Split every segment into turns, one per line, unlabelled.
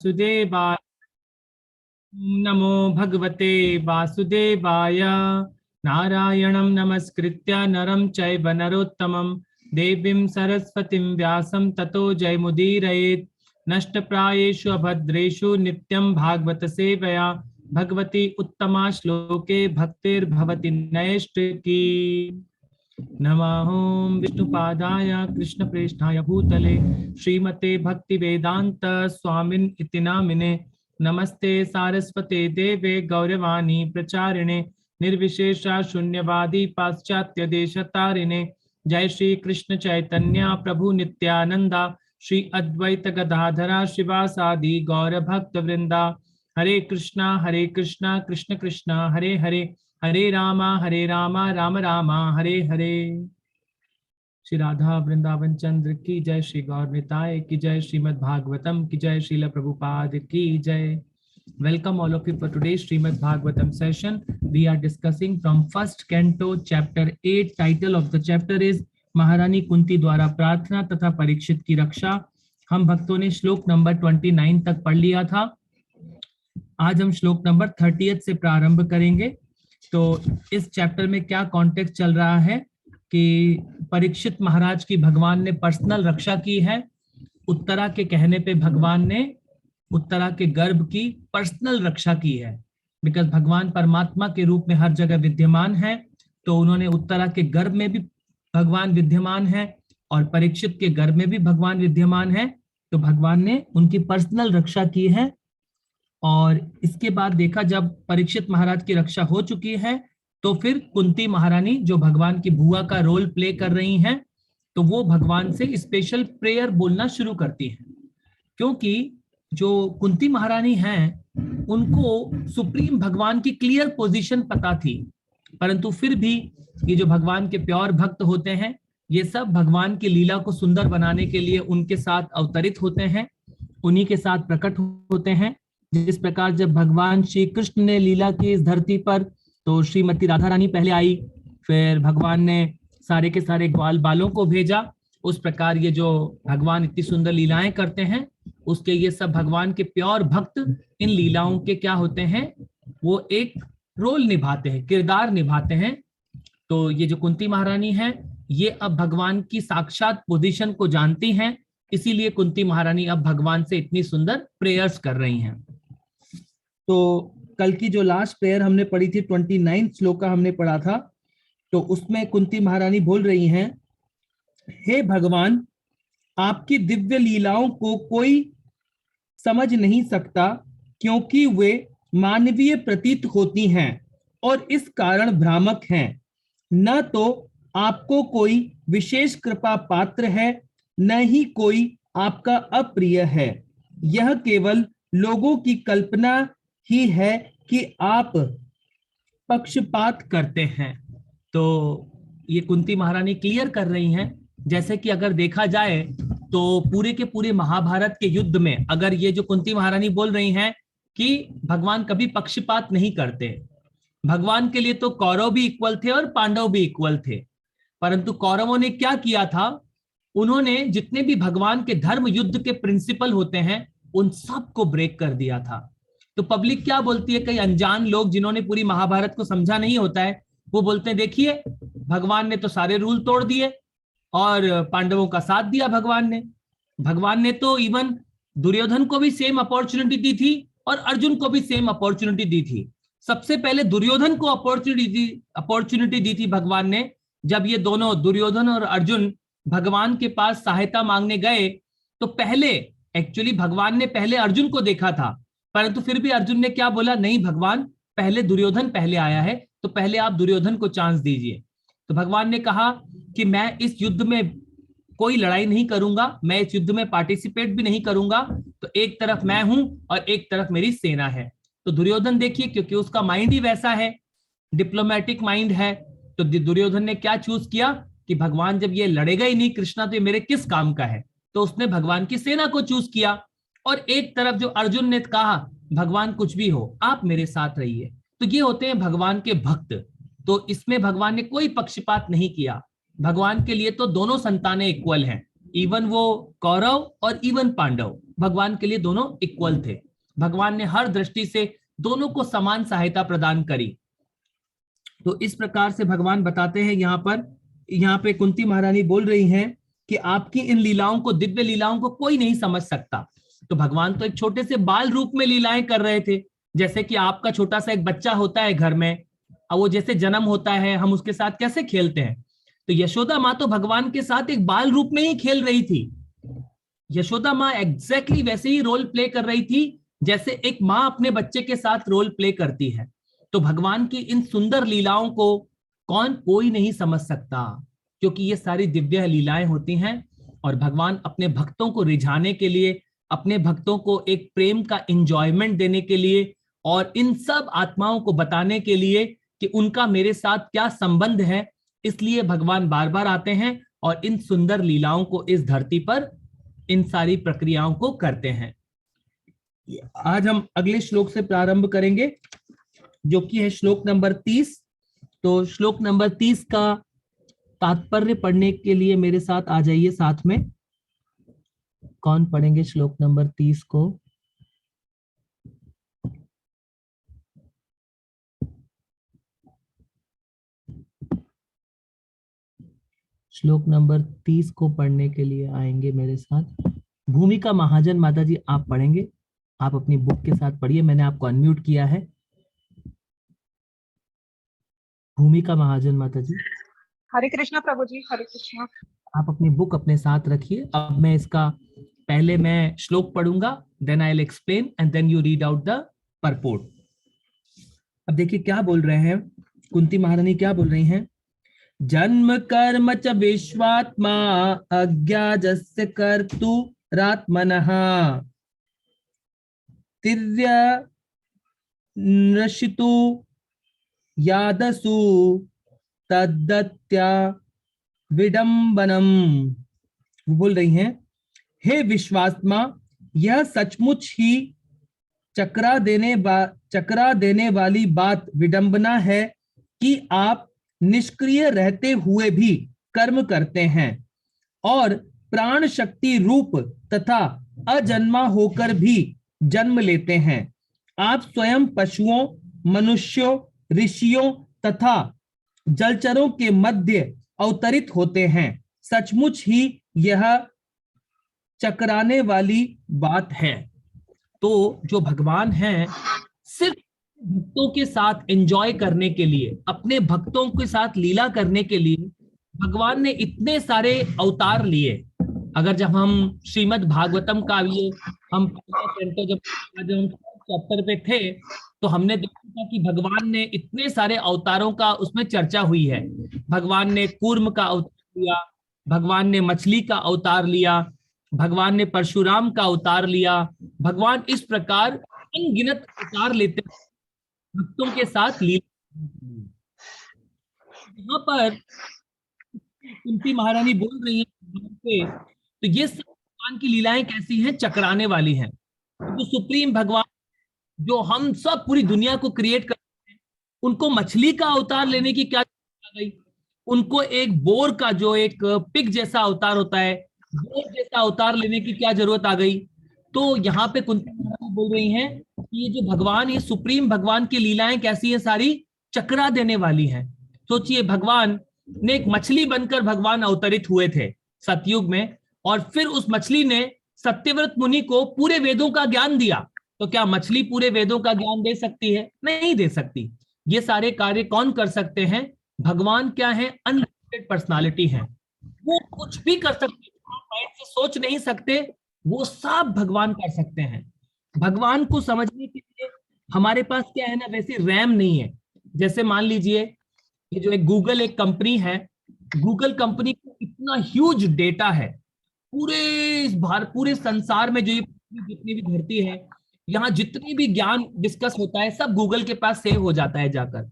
वासुदेवाय। नमो भगवते वासुदेवाय। नारायणं नमस्कृत्य नरं चैव नरोत्तमं देवीं सरस्वतीं व्यासं ततो जयमुदीरयेत्। नष्टप्रायेषु अभद्रेषु नित्यं भागवत सेवया भगवती उत्तमा श्लोके भक्तिर्भवति नैष्ठिकी। नमः विष्णुपादाय कृष्णप्रेष्ठाय भूतले श्रीमते भक्तिवेदांत स्वामिन् इति नामिने। नमस्ते सारस्वते देवे गौरवाणी प्रचारिणे निर्विशेषा शून्यवादी पाश्चात्य देशतारिणे। जय श्री कृष्ण चैतन्य प्रभु नित्यानंदा श्री अद्वैत गदाधरा शिवासादि गौर भक्त वृंदा। हरे कृष्णा कृष्ण कृष्ण हरे हरे हरे रामा राम रामा हरे हरे। श्री राधा वृंदावन चंद्र की जय, श्री गौर निताय की जय, श्रीमद् भागवतम की जय, श्रील प्रभुपाद की जय। Welcome all of you for today's Srimad Bhagavatam session. We are discussing from first canto chapter 8. Title of the chapter is महारानी कुंती द्वारा प्रार्थना तथा परीक्षित की रक्षा। हम भक्तों ने श्लोक नंबर 29 तक पढ़ लिया था। आज हम श्लोक नंबर 30 से प्रारंभ करेंगे। तो इस चैप्टर में क्या कॉन्टेक्स्ट चल रहा है कि परीक्षित महाराज की भगवान ने पर्सनल रक्षा की है। उत्तरा के कहने पे भगवान ने उत्तरा के गर्भ की पर्सनल रक्षा की है। बिकॉज भगवान परमात्मा के रूप में हर जगह विद्यमान है, तो उन्होंने उत्तरा के गर्भ में भी भगवान विद्यमान है और परीक्षित के गर्भ में भी भगवान विद्यमान है, तो भगवान ने उनकी पर्सनल रक्षा की है। और इसके बाद देखा जब परीक्षित महाराज की रक्षा हो चुकी है, तो फिर कुंती महारानी जो भगवान की बुआ का रोल प्ले कर रही हैं, तो वो भगवान से स्पेशल प्रेयर बोलना शुरू करती हैं। क्योंकि जो कुंती महारानी हैं उनको सुप्रीम भगवान की क्लियर पोजीशन पता थी, परंतु फिर भी ये जो भगवान के प्योर भक्त होते हैं, ये सब भगवान की लीला को सुंदर बनाने के लिए उनके साथ अवतरित होते हैं, उन्हीं के साथ प्रकट होते हैं। जिस प्रकार जब भगवान श्री कृष्ण ने लीला की इस धरती पर, तो श्रीमती राधा रानी पहले आई, फिर भगवान ने सारे के सारे ग्वाल बालों को भेजा। उस प्रकार ये जो भगवान इतनी सुंदर लीलाएं करते हैं, उसके ये सब भगवान के प्योर भक्त इन लीलाओं के क्या होते हैं, वो एक रोल निभाते हैं, किरदार निभाते हैं। तो ये जो कुंती महारानी है, ये अब भगवान की साक्षात पोजीशन को जानती हैं, इसीलिए कुंती महारानी अब भगवान से इतनी सुंदर प्रेयर्स कर रही हैं। तो कल की जो लास्ट प्रेयर हमने पढ़ी थी, 29 श्लोक का हमने पढ़ा था, तो उसमें कुंती महारानी बोल रही हैं, हे भगवान, आपकी दिव्य लीलाओं को कोई समझ नहीं सकता, क्योंकि वे मानवीय प्रतीत होती हैं और इस कारण भ्रामक हैं। न तो आपको कोई विशेष कृपा पात्र है, न ही कोई आपका अप्रिय है। यह केवल लोगों की कल्पना ही है कि आप पक्षपात करते हैं। तो ये कुंती महारानी क्लियर कर रही हैं, जैसे कि अगर देखा जाए तो पूरे के पूरे महाभारत के युद्ध में अगर ये जो कुंती महारानी बोल रही हैं कि भगवान कभी पक्षपात नहीं करते, भगवान के लिए तो कौरव भी इक्वल थे और पांडव भी इक्वल थे, परंतु कौरवों ने क्या किया था, उन्होंने जितने भी भगवान के धर्म युद्ध के प्रिंसिपल होते हैं उन सबको ब्रेक कर दिया था। तो पब्लिक क्या बोलती है, कई अनजान लोग जिन्होंने पूरी महाभारत को समझा नहीं होता है, वो बोलते हैं देखिए भगवान ने तो सारे रूल तोड़ दिए और पांडवों का साथ दिया भगवान ने तो इवन दुर्योधन को भी सेम अपॉर्चुनिटी दी थी और अर्जुन को भी सेम अपॉर्चुनिटी दी थी। सबसे पहले दुर्योधन को अपॉर्चुनिटी दी थी भगवान ने, जब ये दोनों दुर्योधन और अर्जुन भगवान के पास सहायता मांगने गए, तो पहले एक्चुअली भगवान ने पहले अर्जुन को देखा था, परंतु फिर भी अर्जुन ने क्या बोला, नहीं भगवान पहले दुर्योधन पहले आया है, तो पहले आप दुर्योधन को चांस दीजिए। तो भगवान ने कहा कि मैं इस युद्ध में कोई लड़ाई नहीं करूंगा, मैं इस युद्ध में पार्टिसिपेट भी नहीं करूंगा, तो एक तरफ मैं हूं और एक तरफ मेरी सेना है। तो दुर्योधन देखिए, क्योंकि उसका माइंड ही वैसा है, डिप्लोमेटिक माइंड है, तो दुर्योधन ने क्या चूज किया कि भगवान जब ये लड़ेगा ही नहीं कृष्णा, तो ये मेरे किस काम का है, तो उसने भगवान की सेना को चूज किया। और एक तरफ जो अर्जुन ने कहा भगवान कुछ भी हो आप मेरे साथ रहिए, तो ये होते हैं भगवान के भक्त। तो इसमें भगवान ने कोई पक्षपात नहीं किया, भगवान के लिए तो दोनों संतानें इक्वल हैं, इवन वो कौरव और इवन पांडव, भगवान के लिए दोनों इक्वल थे। भगवान ने हर दृष्टि से दोनों को समान सहायता प्रदान करी। तो इस प्रकार से भगवान बताते हैं यहाँ पे कुंती महारानी बोल रही हैं कि आपकी इन लीलाओं को, दिव्य लीलाओं को कोई नहीं समझ सकता। तो भगवान तो एक छोटे से बाल रूप में लीलाएं कर रहे थे, जैसे कि आपका छोटा सा एक बच्चा होता है घर में, और वो जैसे जन्म होता है हम उसके साथ कैसे खेलते हैं, तो यशोदा माँ तो भगवान के साथ एक बाल रूप में ही खेल रही थी। यशोदा माँ एग्जैक्टली वैसे ही रोल प्ले कर रही थी जैसे एक माँ अपने बच्चे के साथ रोल प्ले करती है। तो भगवान की इन सुंदर लीलाओं को कोई नहीं समझ सकता, क्योंकि ये सारी दिव्य लीलाएं होती हैं और भगवान अपने भक्तों को रिझाने के लिए, अपने भक्तों को एक प्रेम का एंजॉयमेंट देने के लिए और इन सब आत्माओं को बताने के लिए कि उनका मेरे साथ क्या संबंध है, इसलिए भगवान बार बार आते हैं और इन सुंदर लीलाओं को इस धरती पर, इन सारी प्रक्रियाओं को करते हैं। आज हम अगले श्लोक से प्रारंभ करेंगे, जो कि है श्लोक नंबर 30। तो श्लोक नंबर 30 का तात्पर्य पढ़ने के लिए मेरे साथ आ जाइए साथ में। कौन पढ़ेंगे श्लोक नंबर 30 को? श्लोक नंबर 30 को पढ़ने के लिए आएंगे मेरे साथ भूमिका महाजन माता जी, आप पढ़ेंगे। आप अपनी बुक के साथ पढ़िए, मैंने आपको अनम्यूट किया है। भूमिका महाजन माता जी।
हरे कृष्णा प्रभु जी, हरे कृष्णा।
आप अपनी बुक अपने साथ रखिए। अब मैं इसका पहले मैं श्लोक पढ़ूंगा, then I will explain and then you read out the purport. अब देखिए क्या बोल रहे हैं कुंती महारानी, क्या बोल रही हैं। जन्म कर्म च विश्वात्मा अज्ञाजस्य कर्तुरात्मनः तिर्य नशितु यादसु तद्दत्या विडंबनम। वो बोल रही हैं, हे विश्वात्मा, यह सचमुच ही चकरा देने वाली बात विडंबना है कि आप निष्क्रिय रहते हुए भी कर्म करते हैं और प्राण शक्ति रूप तथा अजन्मा होकर भी जन्म लेते हैं। आप स्वयं पशुओं, मनुष्यों, ऋषियों तथा जलचरों के मध्य अवतरित होते हैं। सचमुच ही यह चकराने वाली बात है। तो जो भगवान हैं, सिर्फ भक्तों के साथ एंजॉय करने के लिए, अपने भक्तों के साथ लीला करने के लिए भगवान ने इतने सारे अवतार लिए। अगर जब हम श्रीमद् भागवतम का ये हम जब हम चैप्टर पे थे तो हमने देखा था कि भगवान ने इतने सारे अवतारों का उसमें चर्चा हुई है। भगवान ने कूर्म का अवतार लिया, भगवान ने मछली का अवतार लिया, भगवान ने परशुराम का अवतार लिया। भगवान इस प्रकार अनगिनत अवतार लेते भक्तों के साथ लीला। यहाँ पर कुंती महारानी बोल रही है तो ये सब भगवान की लीलाएं कैसी हैं? चकराने वाली हैं। तो सुप्रीम भगवान जो हम सब पूरी दुनिया को क्रिएट करते हैं, उनको मछली का अवतार लेने की क्या जरूरत आ गई? उनको एक बोर का, जो एक पिग जैसा अवतार होता है, बोर जैसा अवतार लेने की क्या जरूरत आ गई? तो यहाँ पे कुंती महारानी बोल रही हैं कि ये जो भगवान, ये सुप्रीम भगवान की लीलाएं कैसी है? सारी चकरा देने वाली हैं। सोचिए, भगवान ने एक मछली बनकर भगवान अवतरित हुए थे सतयुग में, और फिर उस मछली ने सत्यव्रत मुनि को पूरे वेदों का ज्ञान दिया। तो क्या मछली पूरे वेदों का ज्ञान दे सकती है? नहीं दे सकती। ये सारे कार्य कौन कर सकते हैं? भगवान क्या है? अनलिमिटेड पर्सनालिटी है, वो कुछ भी कर सकते हैं, माइंड से सोच नहीं सकते, वो सब भगवान कर सकते हैं। भगवान को समझने के लिए हमारे पास क्या है ना, वैसे रैम नहीं है। जैसे मान लीजिए, ये जो एक गूगल एक कंपनी है, गूगल कंपनी को इतना ह्यूज डेटा है, पूरे संसार में जो ये जितनी भी धरती है, यहाँ जितनी भी ज्ञान डिस्कस होता है सब गूगल के पास सेव हो जाता है जाकर।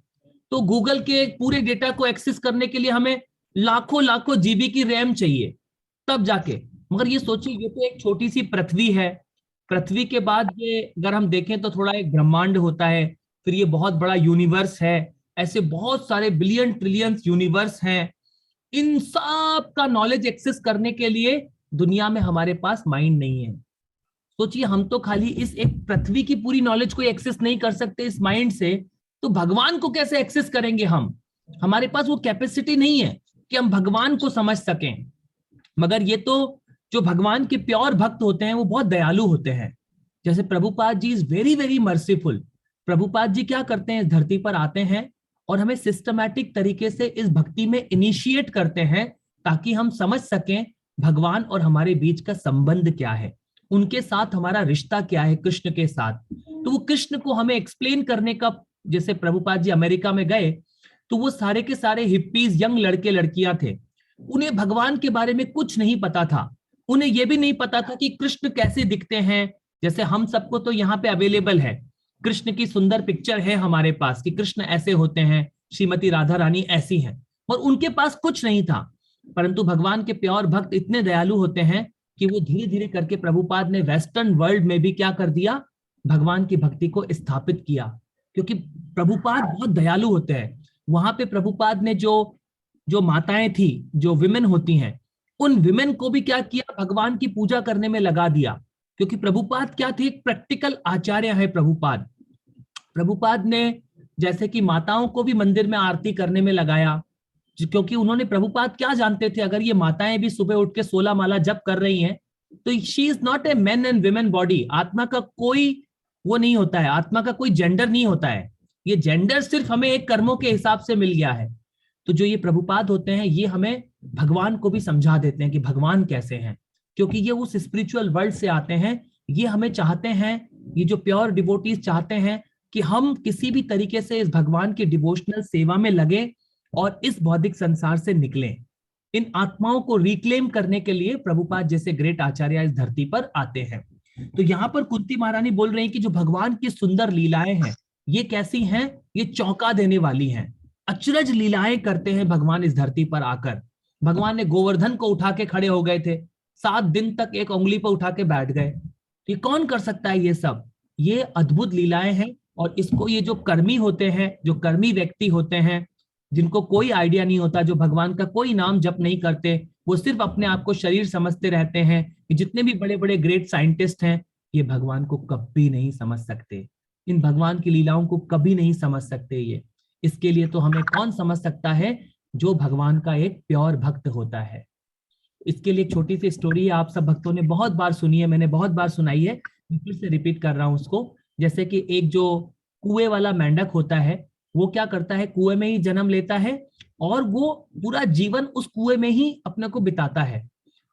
तो गूगल के पूरे डेटा को एक्सेस करने के लिए हमें लाखों लाखों जीबी की रैम चाहिए, तब जाके। मगर ये सोचिए, ये तो एक छोटी सी पृथ्वी है। पृथ्वी के बाद ये अगर हम देखें तो थोड़ा एक ब्रह्मांड होता है, फिर ये बहुत बड़ा यूनिवर्स है, ऐसे बहुत सारे बिलियन ट्रिलियन यूनिवर्स हैं। इन सब का नॉलेज एक्सेस करने के लिए दुनिया में हमारे पास माइंड नहीं है।
सोचिए, हम तो खाली इस एक पृथ्वी की पूरी नॉलेज को एक्सेस नहीं कर सकते इस माइंड से, तो भगवान को कैसे एक्सेस करेंगे हम? हमारे पास वो कैपेसिटी नहीं है कि हम भगवान को समझ सकें। मगर ये तो जो भगवान के प्योर भक्त होते हैं वो बहुत दयालु होते हैं। जैसे Prabhupada ji is very very merciful. Prabhupada ji क्या करते हैं, इस धरती पर आते हैं और हमें सिस्टमैटिक तरीके से इस भक्ति में इनिशिएट करते हैं, ताकि हम समझ सकें भगवान और हमारे बीच का संबंध क्या है, उनके साथ हमारा रिश्ता क्या है, कृष्ण के साथ। तो वो कृष्ण को हमें एक्सप्लेन करने का, जैसे प्रभुपाद जी अमेरिका में गए तो वो सारे के सारे हिप्पीज, यंग लड़के लड़कियां थे, उन्हें भगवान के बारे में कुछ नहीं पता था। उन्हें यह भी नहीं पता था कि कृष्ण कैसे दिखते हैं। जैसे हम सबको तो यहाँ पे अवेलेबल है, कृष्ण की सुंदर पिक्चर है हमारे पास कि कृष्ण ऐसे होते हैं, श्रीमती राधा रानी ऐसी हैं, और उनके पास कुछ नहीं था। परंतु भगवान के प्योर भक्त इतने दयालु होते हैं कि वो धीरे धीरे करके प्रभुपाद ने वेस्टर्न वर्ल्ड में भी क्या कर दिया, भगवान की भक्ति को स्थापित किया। क्योंकि प्रभुपाद बहुत दयालु होते हैं। वहां पे प्रभुपाद ने जो जो माताएं थी, जो विमेन होती हैं, उन विमेन को भी क्या किया, भगवान की पूजा करने में लगा दिया। क्योंकि प्रभुपाद क्या थे, एक प्रैक्टिकल आचार्य है प्रभुपाद। प्रभुपाद ने जैसे कि माताओं को भी मंदिर में आरती करने में लगाया, क्योंकि उन्होंने, प्रभुपाद क्या जानते थे, अगर ये माताएं भी सुबह उठ के 16 माला जप कर रही हैं तो she is not a main and women body. आत्मा का कोई वो नहीं होता है, आत्मा का कोई जेंडर नहीं होता है। ये जेंडर सिर्फ हमें एक कर्मों के हिसाब से मिल गया है। तो जो ये प्रभुपाद होते हैं, ये हमें भगवान को भी समझा देते हैं कि भगवान कैसे हैं, क्योंकि ये उस स्पिरिचुअल वर्ल्ड से आते हैं। ये हमें चाहते हैं, ये जो प्योर डिवोटीज चाहते हैं कि हम किसी भी तरीके से इस भगवान की डिवोशनल सेवा में लगे और इस भौतिक संसार से निकलें। इन आत्माओं को रिक्लेम करने के लिए प्रभुपाद जैसे ग्रेट आचार्य इस धरती पर आते हैं। तो यहाँ पर कुंती महारानी बोल रही हैं कि जो भगवान की सुंदर लीलाएं हैं, ये कैसी हैं, ये चौंका देने वाली हैं। अचरज लीलाएं करते हैं भगवान इस धरती पर आकर। भगवान ने गोवर्धन को उठा के खड़े हो गए थे, 7 दिन तक एक उंगली पर उठा के बैठ गए। ये कौन कर सकता है ये सब? ये अद्भुत लीलाएं हैं। और इसको ये जो कर्मी होते हैं, जो कर्मी व्यक्ति होते हैं, जिनको कोई आइडिया नहीं होता, जो भगवान का कोई नाम जप नहीं करते, वो सिर्फ अपने आप को शरीर समझते रहते हैं, कि जितने भी बड़े बड़े ग्रेट साइंटिस्ट हैं, ये भगवान को कभी नहीं समझ सकते, इन भगवान की लीलाओं को कभी नहीं समझ सकते। ये इसके लिए तो हमें कौन समझ सकता है, जो भगवान का एक प्योर भक्त होता है। इसके लिए एक छोटी सी स्टोरी है, आप सब भक्तों ने बहुत बार सुनी है, मैंने बहुत बार सुनाई है, मैं फिर से रिपीट कर रहा हूं उसको। जैसे कि एक जो कुएं वाला मेंढक होता है, वो क्या करता है, कुएं में ही जन्म लेता है और वो पूरा जीवन उस कुएं में ही अपने को बिताता है।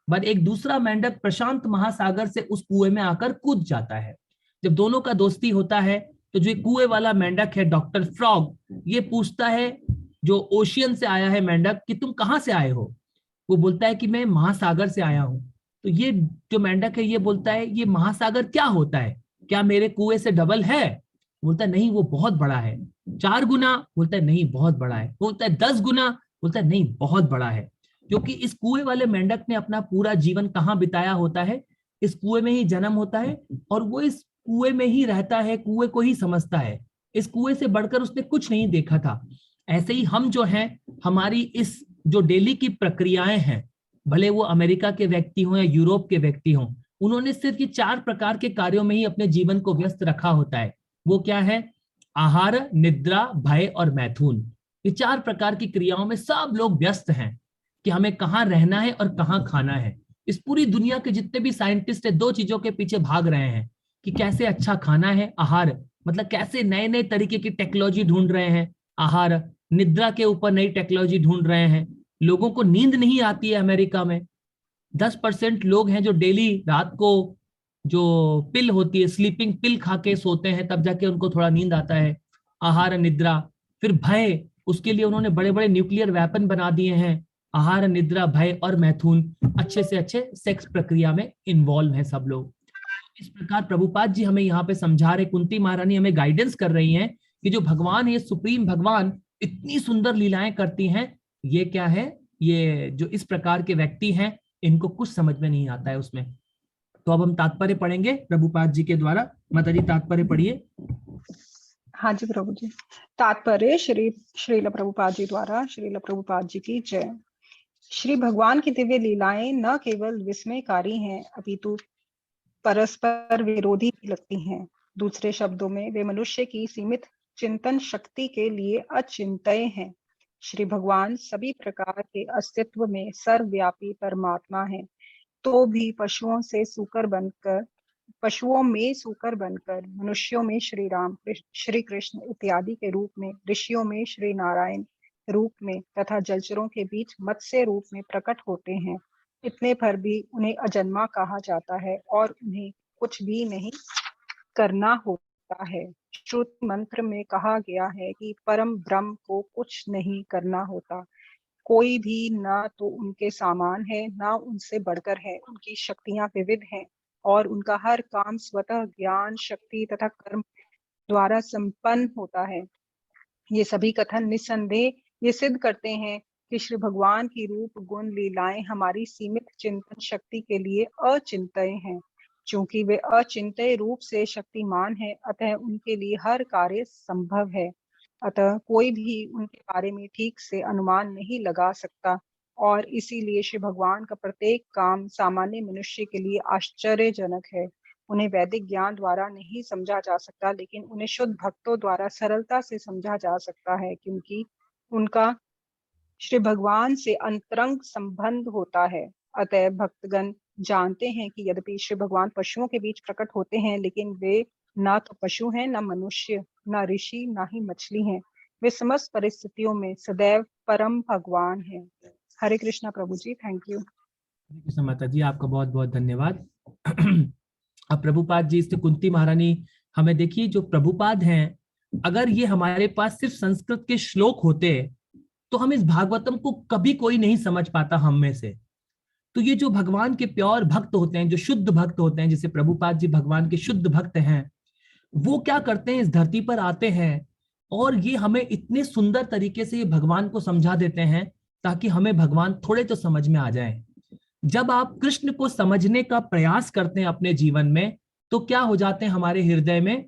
पर एक दूसरा मेंढक प्रशांत महासागर से उस कुएं में आकर कूद जाता है। जब दोनों का दोस्ती होता है, तो जो कुएं वाला मेंढक है, डॉक्टर फ्रॉग, ये पूछता है जो ओशियन से आया है मेंढक, कि तुम कहाँ से आए हो? वो बोलता है कि मैं महासागर से आया हूं। तो ये जो मेंढक है, ये बोलता है, ये महासागर क्या होता है, क्या मेरे कुएं से डबल है? बोलता है नहीं, वो बहुत बड़ा है। 4 गुना? बोलता है नहीं, बहुत बड़ा है। बोलता है 10 गुना? बोलता है नहीं, बहुत बड़ा है। क्योंकि इस कुएं वाले मेंढक ने अपना पूरा जीवन कहाँ बिताया होता है, इस कुएं में ही जन्म होता है, और वो इस कुएं में ही रहता है, कुएं को ही समझता है। इस कुएं से बढ़कर उसने कुछ नहीं देखा था। ऐसे ही हम जो हैं, हमारी इस जो डेली की प्रक्रियाएं हैं, भले वो अमेरिका के व्यक्ति हों या यूरोप के व्यक्ति हों, उन्होंने सिर्फ ये 4 प्रकार के कार्यों में ही अपने जीवन को व्यस्त रखा होता है। वो क्या है? आहार, निद्रा, भय और मैथुन। ये 4 प्रकार की क्रियाओं में सब लोग व्यस्त हैं कि हमें कहाँ रहना है और कहाँ खाना है। इस पूरी दुनिया के जितने भी साइंटिस्ट है, 2 चीजों के पीछे भाग रहे हैं, कि कैसे अच्छा खाना है, आहार, मतलब कैसे नए नए तरीके की टेक्नोलॉजी ढूंढ रहे हैं, आहार, निद्रा के ऊपर नई टेक्नोलॉजी ढूंढ रहे हैं। लोगों को नींद नहीं आती है अमेरिका में, 10% लोग हैं जो डेली रात को जो पिल होती है, स्लीपिंग पिल खा के सोते हैं, तब जाके उनको थोड़ा नींद आता है। आहार, निद्रा, फिर भय, उसके लिए उन्होंने बड़े बड़े न्यूक्लियर वेपन बना दिए हैं। आहार, निद्रा, भय और मैथुन, अच्छे से अच्छे सेक्स प्रक्रिया में इन्वॉल्व है सब लोग। इस प्रकार प्रभुपाद जी हमें यहाँ पे समझा रहे, कुंती महारानी हमें गाइडेंस कर रही हैं कि जो भगवान है, सुप्रीम भगवान, इतनी सुंदर लीलाएं करती हैं। ये क्या है, ये जो इस प्रकार के व्यक्ति हैं, इनको कुछ समझ में नहीं आता है उसमें। तो अब हम तात्पर्य पढ़ेंगे प्रभुपाद जी के द्वारा। माता जी तात्पर्य पढ़िए।
हाँ जी प्रभु जी। तात्पर्य श्रील प्रभुपाद जी द्वारा। श्रील प्रभुपाद जी की जय। श्री भगवान की दिव्य लीलाएं न केवल विस्मयकारी हैं, अपितु परस्पर विरोधी भी लगती हैं। दूसरे शब्दों में वे मनुष्य की सीमित चिंतन शक्ति के लिए अचिंत्य हैं। श्री भगवान सभी प्रकार के अस्तित्व में सर्वव्यापी परमात्मा है, तो भी पशुओं में सूकर बनकर, मनुष्यों में श्री राम, श्री कृष्ण इत्यादि के रूप में, ऋषियों में श्री नारायण रूप में तथा जलचरों के बीच मत्स्य रूप में प्रकट होते हैं। इतने पर भी उन्हें अजन्मा कहा जाता है और उन्हें कुछ भी नहीं करना होता है। श्रुति मंत्र में कहा गया है कि परम ब्रह्म को कुछ नहीं करना होता। कोई भी ना तो उनके समान है, ना उनसे बढ़कर है। उनकी शक्तियां विविध हैं और उनका हर काम स्वतः ज्ञान, शक्ति तथा कर्म द्वारा संपन्न होता है। ये सभी कथन निस्संदेह ये सिद्ध करते हैं कि श्री भगवान की रूप गुण लीलाएं हमारी सीमित चिंतन शक्ति के लिए अचिंत्य हैं। चूंकि वे अचिंत्य रूप से शक्तिमान है, अतः उनके लिए हर कार्य संभव है। अतः कोई भी उनके बारे में ठीक से अनुमान नहीं लगा सकता और इसीलिए श्री भगवान का प्रत्येक काम सामान्य मनुष्य के लिए आश्चर्यजनक है। उन्हें वैदिक ज्ञान द्वारा नहीं समझा जा सकता, लेकिन उन्हें शुद्ध भक्तों द्वारा सरलता से समझा जा सकता है, क्योंकि उनका श्री भगवान से अंतरंग संबंध होता है। अतः भक्तगण जानते हैं कि यद्यपि श्री भगवान पशुओं के बीच प्रकट होते हैं, लेकिन वे ना तो पशु हैं, ना मनुष्य, ना ऋषि, ना ही मछली हैं। वे समस्त परिस्थितियों में सदैव परम भगवान हैं। हरे कृष्णा प्रभु जी, थैंक यू।
हरे कृष्ण माता जी, आपका बहुत बहुत धन्यवाद। अब प्रभुपाद जी, इससे कुंती महारानी हमें देखिए, जो प्रभुपाद हैं, अगर ये हमारे पास सिर्फ संस्कृत के श्लोक होते तो हम इस भागवतम को कभी कोई नहीं समझ पाता हम में से। तो ये जो भगवान के प्योर भक्त होते हैं, जो शुद्ध भक्त होते हैं, जैसे प्रभुपाद जी भगवान के शुद्ध भक्त हैं, वो क्या करते हैं, इस धरती पर आते हैं और ये हमें इतने सुंदर तरीके से ये भगवान को समझा देते हैं ताकि हमें भगवान थोड़े तो समझ में आ जाए। जब आप कृष्ण को समझने का प्रयास करते हैं अपने जीवन में, तो क्या हो जाते हैं हमारे हृदय में,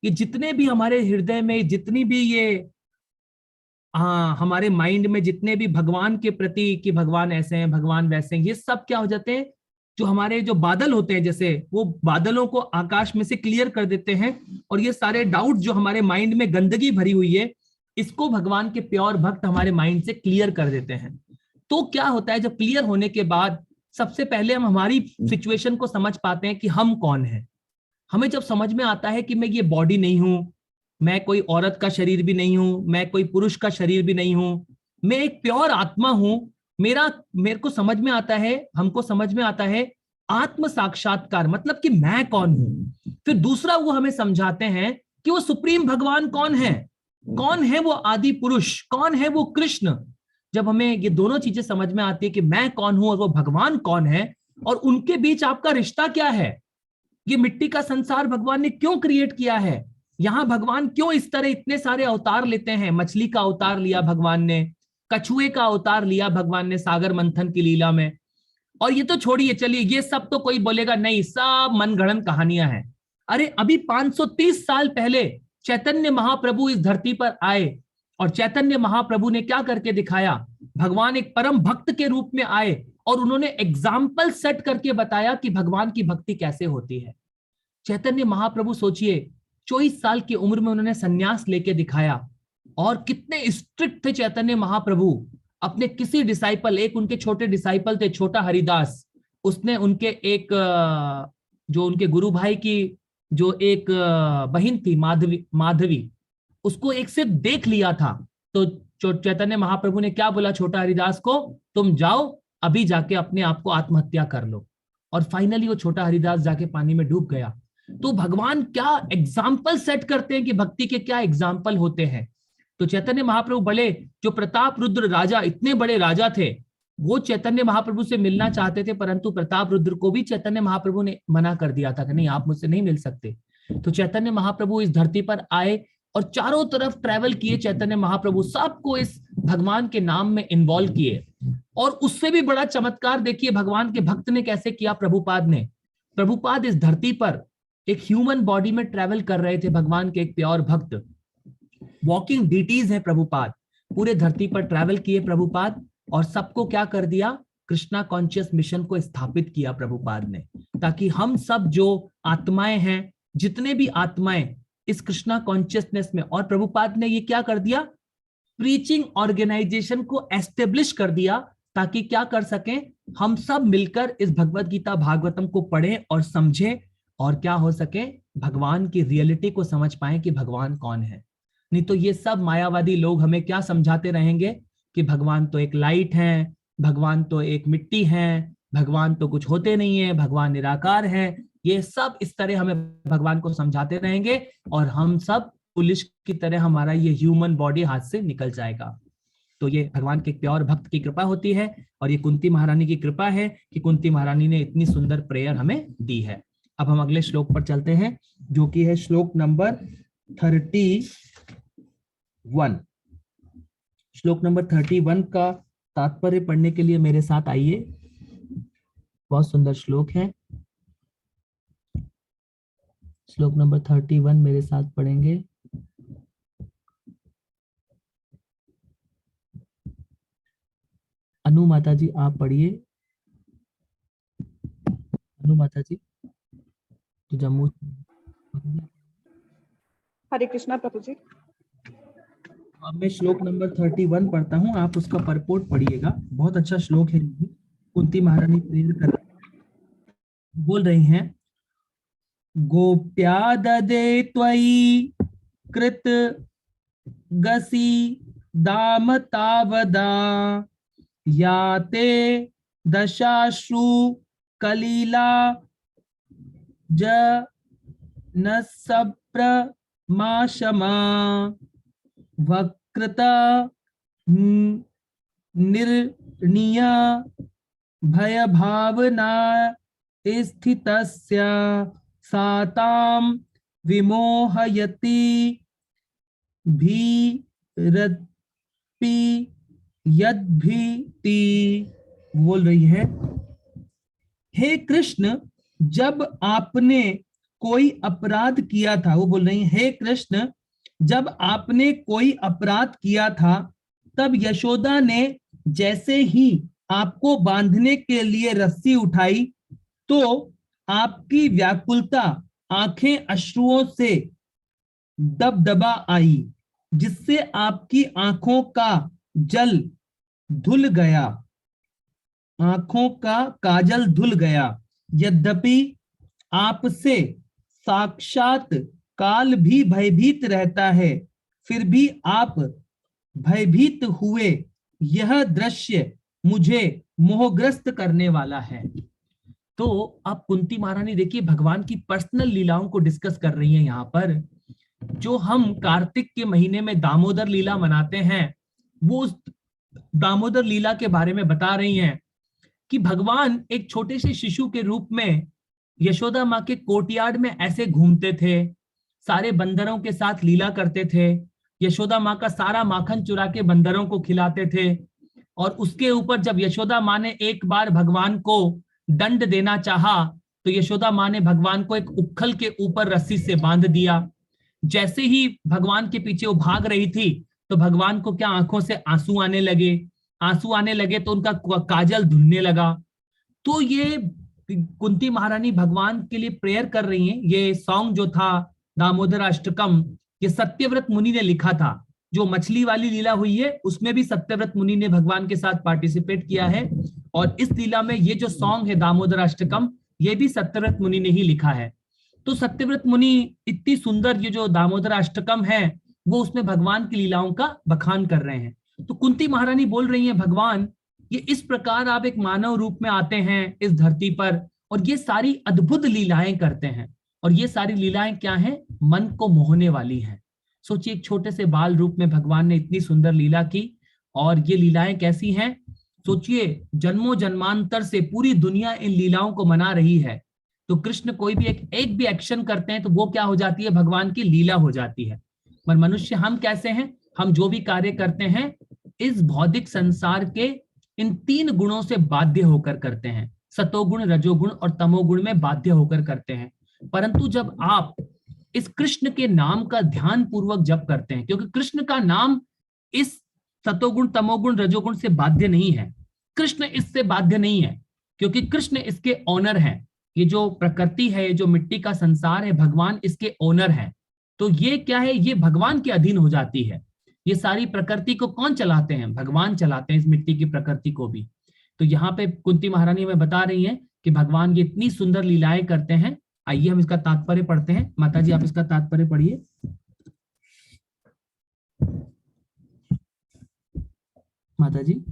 कि जितने भी हमारे हृदय में जितनी भी ये हमारे माइंड में जितने भी भगवान के प्रति कि भगवान ऐसे हैं, भगवान वैसे हैं, ये सब क्या हो जाते हैं, जो हमारे जो बादल होते हैं, जैसे वो बादलों को आकाश में से क्लियर कर देते हैं, और ये सारे डाउट जो हमारे माइंड में गंदगी भरी हुई है, इसको भगवान के प्योर भक्त हमारे माइंड से क्लियर कर देते हैं। तो क्या होता है, जब क्लियर होने के बाद सबसे पहले हम हमारी सिचुएशन को समझ पाते हैं कि हम कौन है। हमें जब समझ में आता है कि मैं ये बॉडी नहीं हूं, मैं कोई औरत का शरीर भी नहीं हूं, मैं कोई पुरुष का शरीर भी नहीं हूं, मैं एक प्योर आत्मा हूं। मेरे को समझ में आता है, हमको समझ में आता है आत्म साक्षात्कार, मतलब कि मैं कौन हूं। फिर दूसरा वो हमें समझाते हैं कि वो सुप्रीम भगवान कौन है वो आदि पुरुष, कौन है वो कृष्ण। जब हमें ये दोनों चीजें समझ में आती है कि मैं कौन हूं और वो भगवान कौन है, और उनके बीच आपका रिश्ता क्या है, ये मिट्टी का संसार भगवान ने क्यों क्रिएट किया है, यहां भगवान क्यों इस तरह इतने सारे अवतार लेते हैं। मछली का अवतार लिया भगवान ने, कछुए का अवतार लिया भगवान ने सागर मंथन की लीला में। और ये तो छोड़िए, चलिए ये सब तो कोई बोलेगा नहीं, सब मनगढ़ंत कहानियां हैं। अरे अभी 530 साल पहले चैतन्य महाप्रभु इस धरती पर आए, और चैतन्य महाप्रभु ने क्या करके दिखाया, भगवान एक परम भक्त के रूप में आए और उन्होंने एग्जाम्पल सेट करके बताया कि भगवान की भक्ति कैसे होती है। चैतन्य महाप्रभु सोचिए, 24 साल की उम्र में उन्होंने सन्यास लेके दिखाया, और कितने स्ट्रिक्ट थे चैतन्य महाप्रभु। अपने किसी डिसाइपल, एक उनके छोटे डिसाइपल थे छोटा हरिदास, उसने उनके एक जो उनके गुरु भाई की जो एक बहन थी माधवी, उसको एक से देख लिया था। तो चैतन्य महाप्रभु ने क्या बोला छोटा हरिदास को, तुम जाओ अभी जाके अपने आप को आत्महत्या कर लो। और फाइनली वो छोटा हरिदास जाके पानी में डूब गया। तो भगवान क्या एग्जाम्पल सेट करते हैं कि भक्ति के क्या एग्जाम्पल होते हैं। तो चैतन्य महाप्रभु बड़े, जो प्रताप रुद्र राजा, इतने बड़े राजा थे, वो चैतन्य महाप्रभु से मिलना चाहते थे, परंतु प्रताप रुद्र को भी चैतन्य महाप्रभु ने मना कर दिया था कि नहीं, आप मुझसे नहीं मिल सकते। तो चैतन्य महाप्रभु इस धरती पर आए और चारों तरफ ट्रैवल किए चैतन्य महाप्रभु, सबको इस भगवान के नाम में इन्वॉल्व किए। और उससे भी बड़ा चमत्कार देखिए भगवान के भक्त ने कैसे किया। प्रभुपाद इस धरती पर एक ह्यूमन बॉडी में ट्रैवल कर रहे थे, भगवान के एक प्योर भक्त, वॉकिंग डीटीज है प्रभुपाद, पूरे धरती पर ट्रैवल किए प्रभुपाद, और सबको क्या कर दिया, कृष्णा कॉन्शियस मिशन को स्थापित किया प्रभुपाद ने, ताकि हम सब जो आत्माएं हैं, जितने भी आत्माएं इस कृष्णा कॉन्शियसनेस में, और प्रभुपाद ने ये क्या कर दिया, प्रीचिंग ऑर्गेनाइजेशन को एस्टेब्लिश कर दिया, ताकि क्या कर सकें, हम सब मिलकर इस भगवत गीता भागवतम को पढ़ें और समझें, और क्या हो सके, भगवान की रियलिटी को समझ पाएं कि भगवान कौन है। नहीं तो ये सब मायावादी लोग हमें क्या समझाते रहेंगे कि भगवान तो एक लाइट है, भगवान तो एक मिट्टी है, भगवान तो कुछ होते नहीं है, भगवान निराकार है। ये सब इस तरह हमें भगवान को समझाते रहेंगे और हम सब पुलिस की तरह हमारा ये ह्यूमन बॉडी हाथ से निकल जाएगा। तो ये भगवान के प्योर भक्त की कृपा होती है, और ये कुंती महारानी की कृपा है कि कुंती महारानी ने इतनी सुंदर प्रेयर हमें दी है। अब हम अगले श्लोक पर चलते हैं, जो कि है श्लोक नंबर 31। श्लोक नंबर 31 का तात्पर्य पढ़ने के लिए मेरे साथ आइए। बहुत सुंदर श्लोक है। श्लोक नंबर 31 मेरे साथ पढ़ेंगे। अनु माता जी आप पढ़िए। अनु माता जी तो जम्मू।
हरे कृष्णा प्रभु जी।
अब मैं श्लोक नंबर 31 पढ़ता हूँ, आप उसका परपोर्ट पढ़िएगा। बहुत अच्छा श्लोक है। कुंती महारानी प्रेयर कर बोल रही हैं, गोप्या ददे त्वयि कृत गसी दाम तावदा याते दशाश्रु कलीला ज न सप्रमा वक्रता निर्णीया भय भावना स्थितस्य सातां विमोहयति भीरपि यद्भीति। बोल रही है, हे कृष्ण, जब आपने कोई अपराध किया था, वो बोल रही है, हे कृष्ण, जब आपने कोई अपराध किया था, तब यशोदा ने जैसे ही आपको बांधने के लिए रस्सी उठाई, तो आपकी व्याकुलता आंखें अश्रुओं से दबदबा आई, जिससे आपकी आंखों का जल धुल गया, आंखों का काजल धुल गया। यद्यपि आपसे साक्षात काल भी भयभीत रहता है, फिर भी आप भयभीत हुए यह दृश्य मुझे मोहग्रस्त करने वाला है। तो अब कुंती महारानी देखिए भगवान की पर्सनल लीलाओं को डिस्कस कर रही हैं। यहाँ पर जो हम कार्तिक के महीने में दामोदर लीला मनाते हैं, वो उस दामोदर लीला के बारे में बता रही हैं कि भगवान एक छोटे से शिशु के रूप में यशोदा माँ के कोर्टयार्ड में ऐसे घूमते थे, सारे बंदरों के साथ लीला करते थे, यशोदा माँ का सारा माखन चुरा के बंदरों को खिलाते थे। और उसके ऊपर जब यशोदा माँ ने एक बार भगवान को दंड देना चाहा, तो यशोदा माँ ने भगवान को एक उखल के ऊपर रस्सी से बांध दिया। जैसे ही भगवान के पीछे वो भाग रही थी, तो भगवान को क्या आंखों से आंसू आने लगे, आंसू आने लगे तो उनका काजल धुलने लगा। तो ये कुंती महारानी भगवान के लिए प्रेयर कर रही हैं। ये सॉन्ग जो था दामोदर अष्टकम, ये सत्यव्रत मुनि ने लिखा था। जो मछली वाली लीला हुई है उसमें भी सत्यव्रत मुनि ने भगवान के साथ पार्टिसिपेट किया है, और इस लीला में ये जो सॉन्ग है दामोदर अष्टकम, ये भी सत्यव्रत मुनि ने ही लिखा है। तो सत्यव्रत मुनि इतनी सुंदर ये जो दामोदर अष्टकम है, वो उसमें भगवान की लीलाओं का बखान कर रहे हैं। तो कुंती महारानी बोल रही हैं, भगवान ये इस प्रकार आप एक मानव रूप में आते हैं इस धरती पर, और ये सारी अद्भुत लीलाएं करते हैं। और ये सारी लीलाएं क्या हैं? मन को मोहने वाली हैं। सोचिए, एक छोटे से बाल रूप में भगवान ने इतनी सुंदर लीला की, और ये लीलाएं कैसी हैं? सोचिए, जन्मों जन्मांतर से पूरी दुनिया इन लीलाओं को मना रही है। तो कृष्ण कोई भी एक भी एक्शन करते हैं तो वो क्या हो जाती है? भगवान की लीला हो जाती है। पर मनुष्य हम कैसे हैं? हम जो भी कार्य करते हैं इस भौतिक संसार के इन तीन गुणों से बाध्य होकर करते हैं, सतोगुण, रजोगुण और तमोगुण में बाध्य होकर करते हैं। परंतु जब आप इस कृष्ण के नाम का ध्यान पूर्वक जप करते हैं, क्योंकि कृष्ण का नाम इस सतोगुण, तमोगुण, रजोगुण से बाध्य नहीं है, कृष्ण इससे बाध्य नहीं है, क्योंकि कृष्ण इसके ओनर है। ये जो प्रकृति है, जो मिट्टी का संसार है, भगवान इसके ओनर है। तो ये क्या है, ये भगवान के अधीन हो जाती है। ये सारी प्रकृति को कौन चलाते हैं? भगवान चलाते हैं, इस मिट्टी की प्रकृति को भी। तो यहाँ पे कुंती महारानी हमें बता रही हैं कि भगवान ये इतनी सुंदर लीलाएं करते हैं। आइए हम इसका तात्पर्य पढ़ते हैं। माता जी, आप इसका तात्पर्य पढ़िए। माता जी।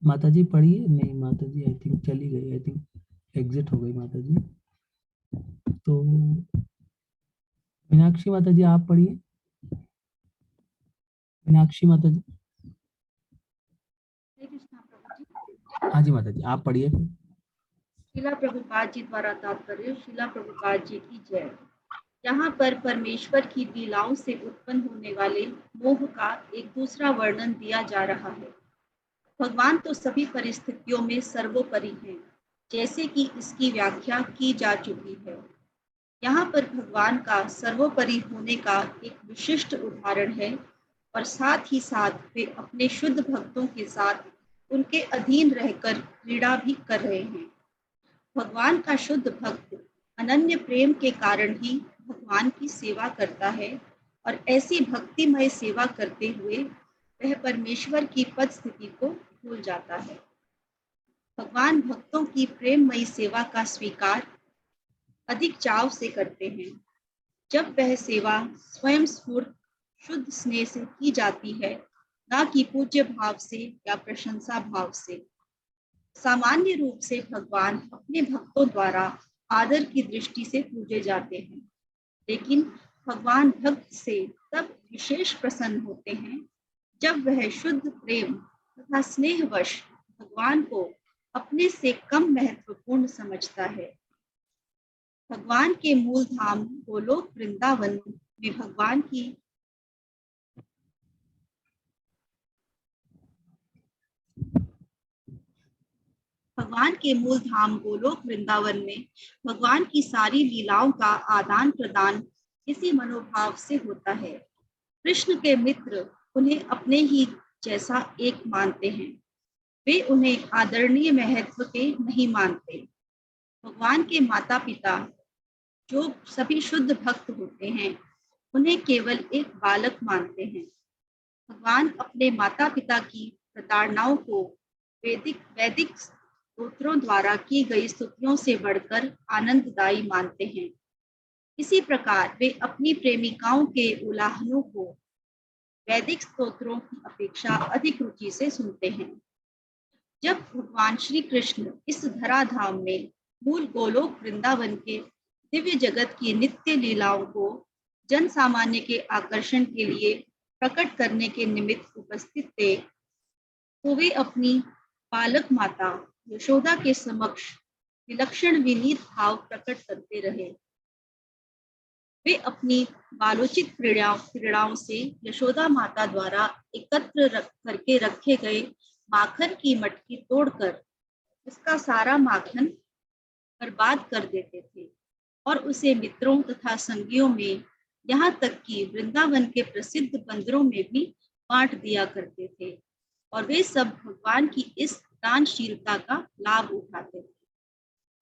माता जी पढ़िए। नहीं माता जी आई थिंक चली गई, आई थिंक एग्जिट हो गई माता जी। तो मीनाक्षी माता जी आप पढ़िए। मीनाक्षी माता जी। हाँ जी माता जी आप पढ़िए।
शिला प्रभुपाद जी द्वारा तात्पर्य। शिला प्रभुपाद जी की जय। यहाँ पर परमेश्वर की लीलाओं से उत्पन्न होने वाले मोह का एक दूसरा वर्णन दिया जा रहा है। भगवान तो सभी परिस्थितियों में सर्वोपरि हैं, जैसे कि इसकी व्याख्या की जा चुकी है। यहाँ पर भगवान का सर्वोपरि होने का एक विशिष्ट उदाहरण है, और साथ ही साथ वे अपने शुद्ध भक्तों के साथ उनके अधीन रहकर क्रीड़ा भी कर रहे हैं। भगवान का शुद्ध भक्त अनन्य प्रेम के कारण ही भगवान की सेवा करता है, और ऐसी भक्तिमय सेवा करते हुए वह परमेश्वर की पद स्थिति को भूल जाता है। भगवान भक्तों की प्रेममयी सेवा का स्वीकार अधिक चाव से करते हैं। जब वह सेवा स्वयं स्फूर्त शुद्ध स्नेह से की जाती है, ना कि पूज्य भाव से या प्रशंसा भाव से। सामान्य रूप से भगवान अपने भक्तों द्वारा आदर की दृष्टि से पूजे जाते हैं, लेकिन भगवान भक्त से तब विशेष प्रसन्न होते हैं जब वह शुद्ध प्रेम तथा स्नेहवश भगवान को अपने से कम महत्वपूर्ण समझता है। भगवान के मूल धाम गोलोक वृंदावन में भगवान के मूल धाम गोलोक वृंदावन में भगवान की सारी लीलाओं का आदान प्रदान इसी मनोभाव से होता है। कृष्ण के मित्र उन्हें अपने ही जैसा एक मानते हैं, वे उन्हें आदरणीय महत्व के नहीं मानते। भगवान के माता पिता जो सभी शुद्ध भक्त होते हैं, उन्हें केवल एक बालक मानते हैं। भगवान अपने माता पिता की प्रताड़नाओं को वैदिक स्तोत्रों द्वारा की गई स्तुतियों से बढ़कर आनंददायी मानते हैं। इसी प्रकार वे अपनी प्रेमिकाओं के उल्लाहनों को वैदिक स्तोत्रों की अपेक्षा अधिक रुचि से सुनते हैं। जब भगवान श्री कृष्ण इस धराधाम में मूल गोलोक वृंदावन के दिव्य जगत की नित्य लीलाओं को जन सामान्य के आकर्षण के लिए प्रकट करने के निमित्त उपस्थित थे, तो वे अपनी बालक माता यशोदा के समक्ष विलक्षण विनीत भाव प्रकट करते रहे। वे अपनी बालोचित क्रीड़ाओं से यशोदा माता द्वारा एकत्र करके रखे गए माखन की मटकी तोड़कर उसका सारा माखन बर्बाद कर देते थे, और उसे मित्रों तथा संगियों में, यहाँ तक कि वृंदावन के प्रसिद्ध बंदरों में भी बांट दिया करते थे। और वे सब भगवान की इस दानशीलता का लाभ उठाते थे।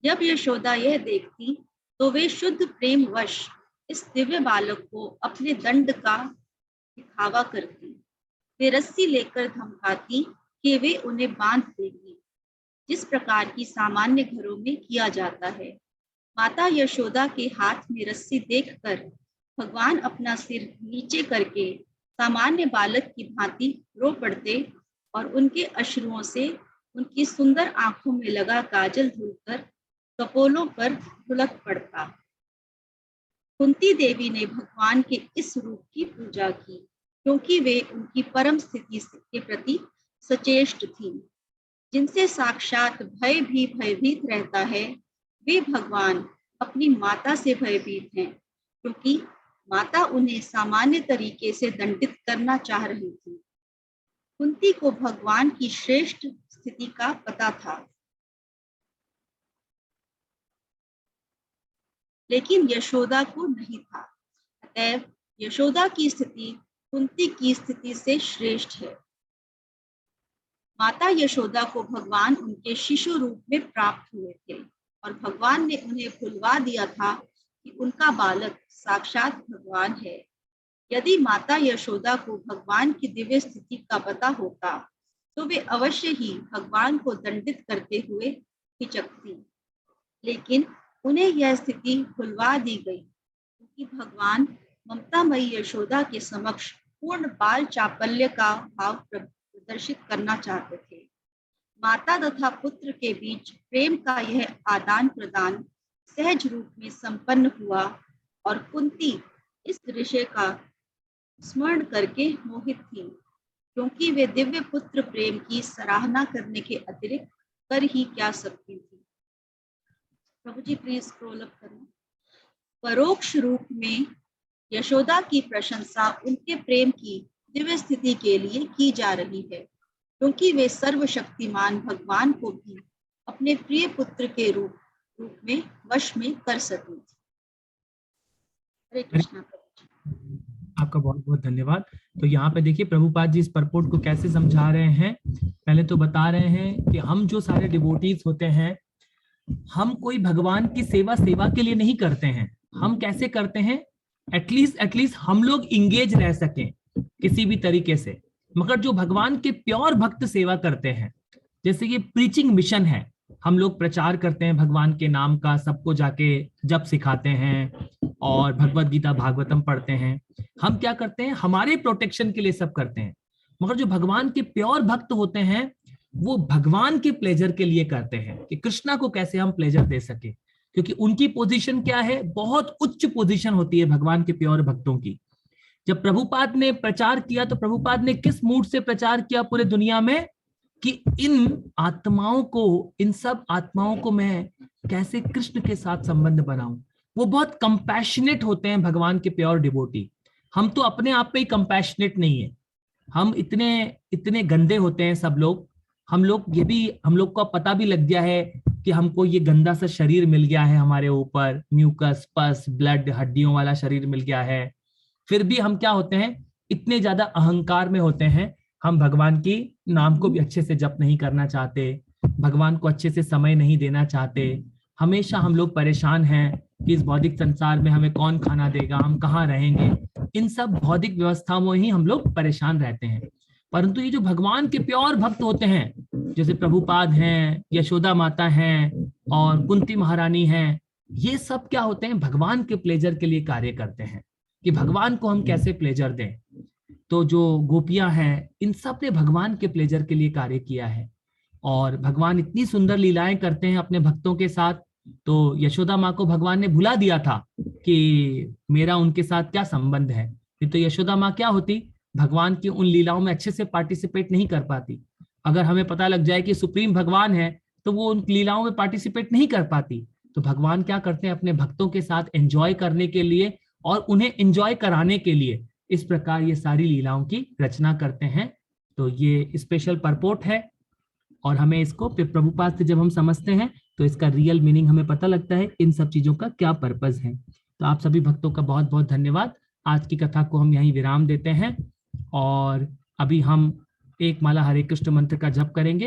जब यशोदा यह देखती तो वे शुद्ध प्रेम वश इस दिव्य बालक को अपने दंड का दिखावा करती। वे रस्सी लेकर धमकाती कि वे उन्हें बांध देगी, जिस प्रकार की सामान्य घरों में किया जाता है। माता यशोदा के हाथ में रस्सी देखकर भगवान अपना सिर नीचे करके सामान्य बालक की भांति रो पड़ते, और उनके अश्रुओं से उनकी सुंदर आंखों में लगा काजल धुलकर कपोलों पर ढुलक पड़ता। कुंती देवी ने भगवान के इस रूप की पूजा की, क्योंकि वे उनकी परम स्थिति के प्रति सचेष्ट थी। जिनसे साक्षात भय भी भयभीत रहता है, वे भगवान अपनी माता से भयभीत हैं, क्योंकि माता उन्हें सामान्य तरीके से दंडित करना चाह रही थी। कुंती को भगवान की श्रेष्ठ स्थिति का पता था, लेकिन यशोदा को नहीं था। अतएव यशोदा की स्थिति कुंती की स्थिति से श्रेष्ठ है। माता यशोदा को भगवान उनके शिशु रूप में प्राप्त हुए थे और भगवान ने उन्हें भुलवा दिया था कि उनका बालक साक्षात भगवान है। यदि माता यशोदा को भगवान की दिव्य स्थिति का पता होता तो वे अवश्य ही भगवान को दंडित करते हुए हिचकती, लेकिन उन्हें यह स्थिति भुलवा दी गई क्योंकि भगवान ममतामयी यशोदा के समक्ष पूर्ण बाल चापल्य का भाव प्रदर्शित करना चाहते थे। माता तथा पुत्र के बीच प्रेम का यह आदान प्रदान सहज रूप में संपन्न हुआ और कुंती इस दृश्य का स्मरण करके मोहित थी, क्योंकि वे दिव्य पुत्र प्रेम की सराहना करने के अतिरिक्त कर ही क्या सकती थी। प्रभु जी प्लीज स्क्रॉल अप करें। परोक्ष रूप में यशोदा की प्रशंसा उनके प्रेम की दिव्य स्थिति के लिए की जा रही है, क्योंकि वे सर्वशक्तिमान भगवान को भी अपने प्रिय पुत्र के रूप में वश में कर सके। हरे कृष्णा।
आपका बहुत बहुत धन्यवाद। तो यहाँ पे देखिए प्रभुपाद जी इस परपोर्ट को कैसे समझा रहे हैं। पहले तो बता रहे हैं कि हम जो सारे डिवोटीज होते हैं, हम कोई भगवान की सेवा के लिए नहीं करते हैं। हम कैसे करते हैं, एटलीस्ट हम लोग इंगेज रह सकें किसी भी तरीके से। मगर जो भगवान के प्योर भक्त सेवा करते हैं, जैसे ये प्रीचिंग मिशन है, हम लोग प्रचार करते हैं भगवान के नाम का, सबको जाके जप सिखाते हैं और भगवत गीता भागवतम पढ़ते हैं। हम क्या करते हैं, हमारे प्रोटेक्शन के लिए सब करते हैं। मगर जो भगवान के प्योर भक्त होते हैं वो भगवान के प्लेजर के लिए करते हैं कि कृष्णा को कैसे हम प्लेजर दे सके, क्योंकि उनकी पोजीशन क्या है, बहुत उच्च पोजीशन होती है भगवान के प्योर भक्तों की। जब प्रभुपाद ने प्रचार किया तो प्रभुपाद ने किस मूड से प्रचार किया पूरे दुनिया में कि इन आत्माओं को, इन सब आत्माओं को मैं कैसे कृष्ण के साथ संबंध बनाऊं। वो बहुत कंपैशनेट होते हैं भगवान के प्योर डिवोटी। हम तो अपने आप पे ही कंपैशनेट नहीं है, हम इतने गंदे होते हैं सब लोग। हम लोग को पता भी लग गया है कि हमको ये गंदा सा शरीर मिल गया है, हमारे ऊपर म्यूकस, पस, ब्लड, हड्डियों वाला शरीर मिल गया है। फिर भी हम क्या होते हैं, इतने ज्यादा अहंकार में होते हैं, हम भगवान की नाम को भी अच्छे से जप नहीं करना चाहते, भगवान को अच्छे से समय नहीं देना चाहते। हमेशा हम लोग परेशान हैं कि इस भौतिक संसार में हमें कौन खाना देगा, हम कहाँ रहेंगे। इन सब भौतिक व्यवस्थाओं में ही हम लोग परेशान रहते हैं। परंतु ये जो भगवान के प्योर भक्त होते हैं, जैसे प्रभुपाद हैं, यशोदा माता हैं और कुंती महारानी हैं, ये सब क्या होते हैं, भगवान के प्लेजर के लिए कार्य करते हैं कि भगवान को हम कैसे प्लेजर दें। तो जो गोपियां हैं, इन सब ने भगवान के प्लेजर के लिए कार्य किया है और भगवान इतनी सुंदर लीलाएं करते हैं अपने भक्तों के साथ। तो यशोदा माँ को भगवान ने भुला दिया था कि मेरा उनके साथ क्या संबंध है। तो यशोदा माँ क्या होती, भगवान की उन लीलाओं में अच्छे से पार्टिसिपेट नहीं कर पाती। अगर हमें पता लग जाए कि सुप्रीम भगवान है तो वो उन लीलाओं में पार्टिसिपेट नहीं कर पाती। तो भगवान क्या करते हैं, अपने भक्तों के साथ एंजॉय करने के लिए और उन्हें एंजॉय कराने के लिए इस प्रकार ये सारी लीलाओं की रचना करते हैं। तो ये स्पेशल परपोर्ट है और हमें इसको प्रभुपाद से जब हम समझते हैं तो इसका रियल मीनिंग हमें पता लगता है, इन सब चीजों का क्या पर्पस है। तो आप सभी भक्तों का बहुत बहुत धन्यवाद। आज की कथा को हम यहीं विराम देते हैं और अभी हम एक माला हरे कृष्ण मंत्र का जप करेंगे।